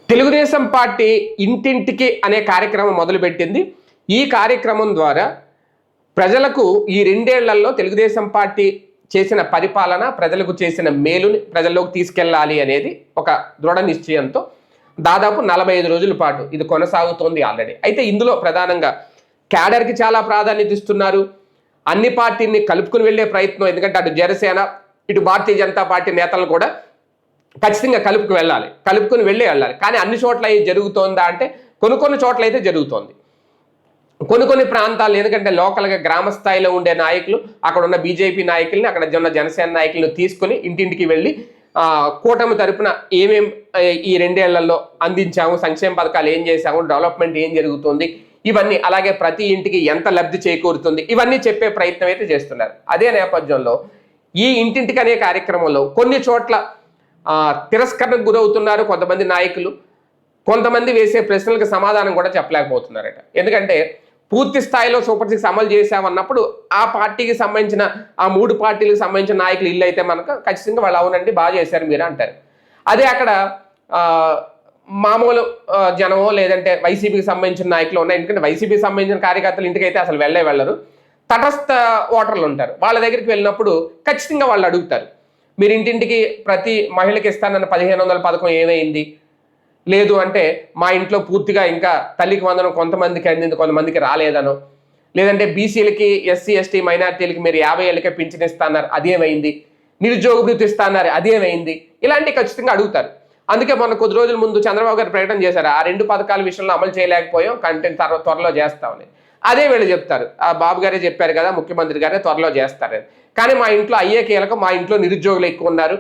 Telugu Desam party ఇంటింటికి అనే కార్యక్రమం మొదలుపెట్టింది. ఈ కార్యక్రమం ద్వారా ప్రజలకు ఈ 2 ఏళ్లలో తెలుగుదేశం పార్టీ చేసిన పరిపాలన, ప్రజలకు చేసిన మేలుని ప్రజల్లోకి తీసుకెళ్లాలి అనేది ఒక దృఢ నిశ్చయంతో దాదాపు 45 రోజుల పాటు ఇది కొనసాగుతోంది ఆల్రెడీ. అయితే ఇందులో ప్రధానంగా క్యాడర్కి చాలా ప్రాధాన్యత ఇస్తున్నారు. అన్ని పార్టీని కలుపుకుని వెళ్లే ప్రయత్నం, ఎందుకంటే అటు జనసేన ఇటు భారతీయ జనతా పార్టీ నేతలను కూడా ఖచ్చితంగా కలుపుకుని వెళ్ళాలి. కానీ అన్ని చోట్ల జరుగుతోందా అంటే కొన్ని చోట్ల అయితే జరుగుతోంది. కొన్ని ప్రాంతాలు, ఎందుకంటే లోకల్గా గ్రామ స్థాయిలో ఉండే నాయకులు, అక్కడ ఉన్న బీజేపీ నాయకుల్ని, అక్కడ ఉన్న జనసేన నాయకులను తీసుకుని ఇంటింటికి వెళ్ళి కూటమి తరపున ఏమేం ఈ 2 ఏళ్లలో అందించాము, సంక్షేమ పథకాలు ఏం చేశాము, డెవలప్మెంట్ ఏం జరుగుతుంది, ఇవన్నీ, అలాగే ప్రతి ఇంటికి ఎంత లబ్ధి చేకూరుతుంది, ఇవన్నీ చెప్పే ప్రయత్నం అయితే చేస్తున్నారు. అదే నేపథ్యంలో ఈ ఇంటింటికి అనే కార్యక్రమంలో కొన్ని చోట్ల తిరస్కరణకు గురవుతున్నారు కొంతమంది నాయకులు. కొంతమంది వేసే ప్రశ్నలకు సమాధానం కూడా చెప్పలేకపోతున్నారట. ఎందుకంటే పూర్తి స్థాయిలో సూపర్ 6 అమలు చేశామన్నప్పుడు ఆ పార్టీకి సంబంధించిన, ఆ 3 పార్టీలకు సంబంధించిన నాయకులు ఇల్లు అయితే మనకు ఖచ్చితంగా వాళ్ళు అవునండి బాగా చేశారు మీరు అంటారు. అదే అక్కడ మామూలు జనమో లేదంటే వైసీపీకి సంబంధించిన నాయకులు ఉన్నాయి. ఎందుకంటే వైసీపీకి సంబంధించిన కార్యకర్తలు ఇంటికైతే అసలు వెళ్ళరు. తటస్థ ఓటర్లు ఉంటారు. వాళ్ళ దగ్గరికి వెళ్ళినప్పుడు ఖచ్చితంగా వాళ్ళు అడుగుతారు, మీరు ఇంటింటికి ప్రతి మహిళకి ఇస్తానన్న 1500 పథకం ఏమైంది, లేదు అంటే మా ఇంట్లో పూర్తిగా ఇంకా తల్లికి వందనం కొంతమందికి అందింది, కొంతమందికి రాలేదనో, లేదంటే బీసీలకి, ఎస్సీ ఎస్టీ మైనార్టీలకి మీరు 50 ఏళ్ళకే పింఛన్ ఇస్తున్నారు అదేమైంది, నిరుద్యోగ భృతి ఇస్తున్నారు అదేమైంది, ఇలాంటివి ఖచ్చితంగా అడుగుతారు. అందుకే మొన్న కొద్ది రోజుల ముందు చంద్రబాబు గారు ప్రకటన చేశారు, ఆ 2 పథకాల విషయంలో అమలు చేయలేకపోయాం, కంటెంట్ త్వరలో చేస్తామని. అదే వీళ్ళు చెప్తారు, ఆ బాబు గారే చెప్పారు కదా, ముఖ్యమంత్రి గారే త్వరలో చేస్తారని. కానీ మా ఇంట్లో అయ్యే కీలకం, మా ఇంట్లో నిరుద్యోగులు ఎక్కువ ఉన్నారు,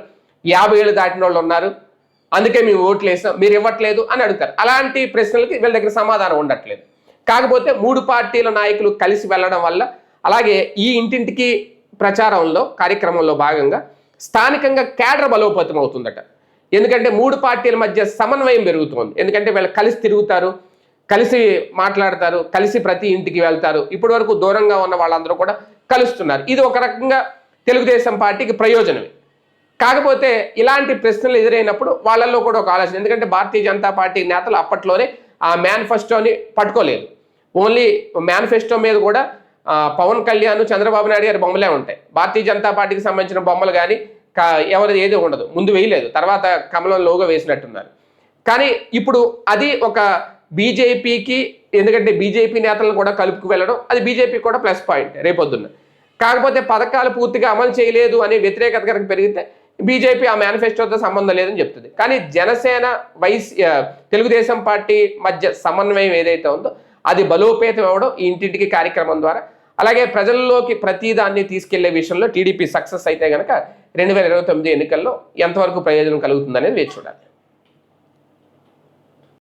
50 ఏళ్ళు దాటిన వాళ్ళు ఉన్నారు, అందుకే మేము ఓట్లు వేసాం, మీరు ఇవ్వట్లేదు అని అడుగుతారు. అలాంటి ప్రశ్నలకి వీళ్ళ దగ్గర సమాధానం ఉండట్లేదు. కాకపోతే 3 పార్టీల నాయకులు కలిసి వెళ్ళడం వల్ల, అలాగే ఈ ఇంటింటికి ప్రచారంలో కార్యక్రమంలో భాగంగా స్థానికంగా క్యాడర్ బలోపేతం అవుతుందట. ఎందుకంటే 3 పార్టీల మధ్య సమన్వయం పెరుగుతోంది. ఎందుకంటే వీళ్ళు కలిసి తిరుగుతారు, కలిసి మాట్లాడతారు, కలిసి ప్రతి ఇంటికి వెళ్తారు. ఇప్పటి వరకు దూరంగా ఉన్న వాళ్ళందరూ కూడా కలుస్తున్నారు. ఇది ఒక రకంగా తెలుగుదేశం పార్టీకి ప్రయోజనమే. కాకపోతే ఇలాంటి ప్రశ్నలు ఎదురైనప్పుడు వాళ్ళల్లో కూడా ఒక ఆలోచన, ఎందుకంటే భారతీయ జనతా పార్టీ నేతలు అప్పట్లోనే ఆ మేనిఫెస్టోని పట్టుకోలేదు. ఓన్లీ మేనిఫెస్టో మీద కూడా పవన్ కళ్యాణ్, చంద్రబాబు నాయుడు గారి బొమ్మలే ఉంటాయి. భారతీయ జనతా పార్టీకి సంబంధించిన బొమ్మలు కానీ ఎవరిది ఏది ఉండదు. ముందు వేయలేదు, తర్వాత కమలం లోగో వేసినట్టున్నారు. కానీ ఇప్పుడు అది ఒక బీజేపీకి, ఎందుకంటే బీజేపీ నేతలను కూడా కలుపుకు వెళ్ళడం, అది బీజేపీ కూడా ప్లస్ పాయింట్ రేపొద్దున్న. కాకపోతే పథకాలు పూర్తిగా అమలు చేయలేదు అనే వ్యతిరేకత కనుక పెరిగితే బీజేపీ ఆ మేనిఫెస్టోతో సంబంధం లేదని చెప్తుంది. కానీ జనసేన, తెలుగుదేశం పార్టీ మధ్య సమన్వయం ఏదైతే ఉందో అది బలోపేతం అవ్వడం ఈ ఇంటింటికి కార్యక్రమం ద్వారా, అలాగే ప్రజల్లోకి ప్రతిదాన్ని తీసుకెళ్లే విషయంలో టీడీపీ సక్సెస్ అయితే కనుక 2029 ఎన్నికల్లో ఎంతవరకు ప్రయోజనం కలుగుతుందనేది వేచి చూడాలి.